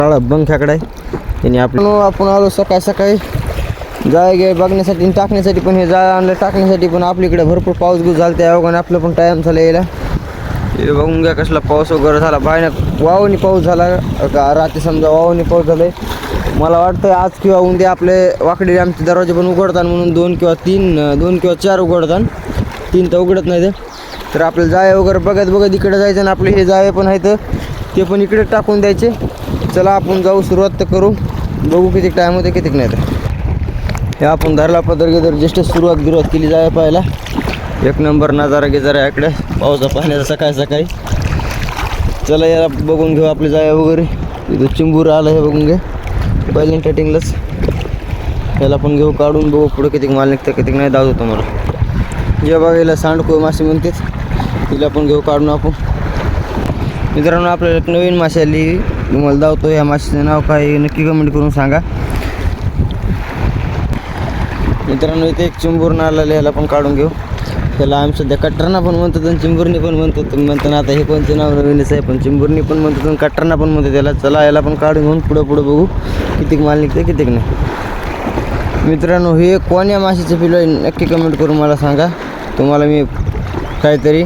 काळा बंग खेकडा आहे. त्यांनी आपण आलो सकाळी जाय गे बघण्यासाठी आणि टाकण्यासाठी, पण हे जाळ आणलं टाकण्यासाठी, पण आपल्याकडे भरपूर पाऊस झाला त्या अवघाने आपलं पण टाईम झाला यायला. हे बघून घ्या कसला पाऊस वगैरे झाला, बायनं वावणी पाऊस झाला का रात्री समजा वावणी पाऊस झाला आहे. मला वाटतं आज किंवा उद्या आपले वाकडे आमचे दरवाजे पण उघडतात म्हणून 2 किंवा 4 उघडतात, 3 तर उघडत नाही. तर आपलं जाळे वगैरे बघत इकडे जायचं आणि आपले हे जाळे पण आहेत ते पण इकडे टाकून द्यायचे. चला आपण जाऊ, सुरुवात तर करू, बघू किती टाईम होते किती नाही. तर हे आपण धरला पदर जस्ट सुरुवात केली जाय पाहायला. एक नंबर नजारा जरा इकडे पावसा पाण्याचा सकाळी. चला याला बघून घेऊ आपले जाळे वगैरे. इथं चिंबूर आलं हे बघून घे पहिल्या स्टार्टिंगलाच. त्याला पण घेऊ काढून, बघू पुढे किती माल निघतं किती नाही. दावतो तुम्हाला जे बघायला सांडकोळ मासे म्हणतात, तिला पण घेऊ काढून आपण. मित्रांनो आपल्याला एक नवीन मासे आली, तुम्हाला दावतो. या माशाचं नाव काय नक्की कमेंट करून सांगा. मित्रांनो इथे एक चिंबूर आलेलं, याला पण काढून घेऊ. त्याला आम्ही सध्या कट्टरना पण म्हणतात आणि चिंबुर्णी पण म्हणतो. तुम्ही म्हणताना आता हे कोणतं नाव नवीनच आहे, पण चिंबुर्णी पण म्हणतात आणि कट्टरना पण म्हणतो त्याला. चला याला पण काढून घेऊन पुढं बघू कितीक माल निघते कितीक नाही. मित्रांनो हे कोण्या माशाचं पिलो आहे नक्की कमेंट करून मला सांगा. तुम्हाला मी काहीतरी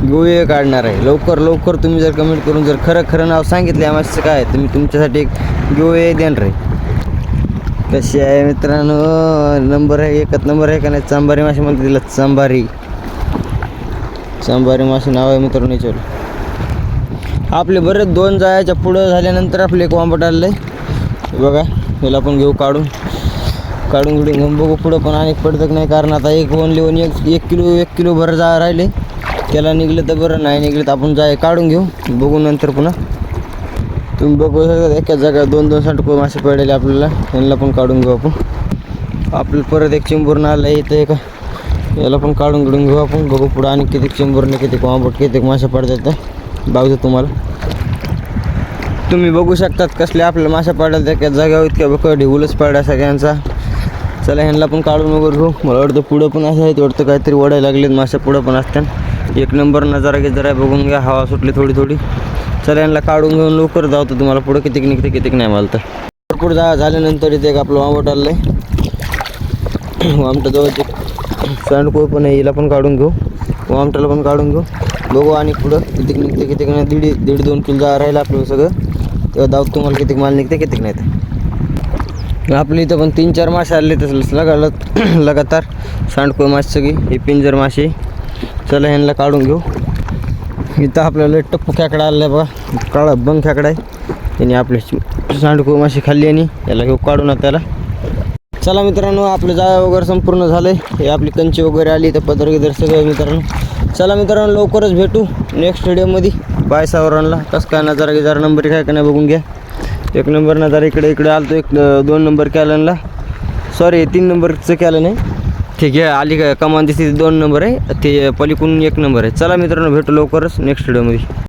गोळे काढणार आहे. लवकर तुम्ही जर कमेंट करून जर खरं नाव सांगितलं या माशाचं काय तर मी तुमच्यासाठी एक गोळे देणार आहे. कशी आहे मित्रांनो, नंबर आहे, एकच नंबर आहे का नाही. चांबारी मासे म्हणते तिला, चांबारी मासे नाव आहे मित्रांनो याच्यावर. आपले बरेच 2 जाळ्याच्या पुढं झाल्यानंतर आपले एक वांबट आलेलं आहे बघा. याला पण घेऊ काढून घेऊन बघू पुढं पण अनेक पडतं नाही. कारण आता एक किलो भर जाळं राहिले. त्याला निघलं तर बरं, नाही निघलं तर आपण जाळे काढून घेऊ, बघू नंतर पुन्हा. तुम्ही बघू शकता एका जागा 2 सांडकोळ मासे पडलेले आपल्याला. यांना पण काढून घेऊ आपण. आपल्याला परत एक चिंबूर्ण आलं आहे इथं, याला पण काढून घेऊ आपण. बघू पुढं आणि किती चिंबूरने किती वांबट किती मासे पडतात तर बघू तुम्हाला. तुम्ही बघू शकतात कसले आपल्याला मासे पडल्या त्या जागेवर. इतक्या बघ ढिगुलच पडला सगळ्यांचा. चला ह्यांना पण काढून वगैरे घेऊ. मला वाटतं पुढं पण असं आहे, वाटतं काहीतरी ओढायला लागलेत मासे पुढं पण असतात. एक नंबर नजारा जरा बघून घ्या. हवा सुटली थोडी. चला यांना काढून घेऊन लवकर जाऊ तर तुम्हाला पुढं कितीक निघते कितीक नाही. मला तर भरपूर झाल्यानंतर इथे एक आपलं वांबट आलं आहे. वामटा जवळचे सांडकोळ पण आहे, हिला पण काढून घेऊ. वामटाला पण काढून घेऊ, बघू आणि पुढं कितीक निघते कितीक नाही. 1.5-2 किलो जा राहिलं आपलं सगळं. तेव्हा दावत तुम्हाला कितीक माल निघते कितीक नाही. तर आपल्या इथं पण 3-4 मासे आले तसं लगातार सांडकोळ मासे सगळी. हे पिंजर मासे. चला ह्यांना काढून घेऊ. इथं आपल्याला टप्पू खेकडा आलेला आहे बघा, काळा बंग खेकडा आहे. त्यांनी आपले सांडकोळ मासे खाल्ली आणि याला घेऊ काढून त्याला. चला मित्रांनो आपलं जाळं वगैरे संपूर्ण झालं आहे. हे आपली कंची वगैरे आली तर पदर सगळं मित्रांनो. चला मित्रांनो लवकरच भेटू नेक्स्ट व्हिडिओमध्ये. बाय सावरांना. कसं काय नजारा नंबर काय का नाही बघून घ्या. 1 नंबर नजारा इकडे आलतो. 2 नंबर कॅलनला, सॉरी 3 नंबरचं कॅलन आहे. ठीक आहे आली का कमान दिसते 2 नंबर आहे ते पलीकडून 1 नंबर आहे. चला मित्रांनो भेटू लवकरच नेक्स्ट व्हिडिओमध्ये.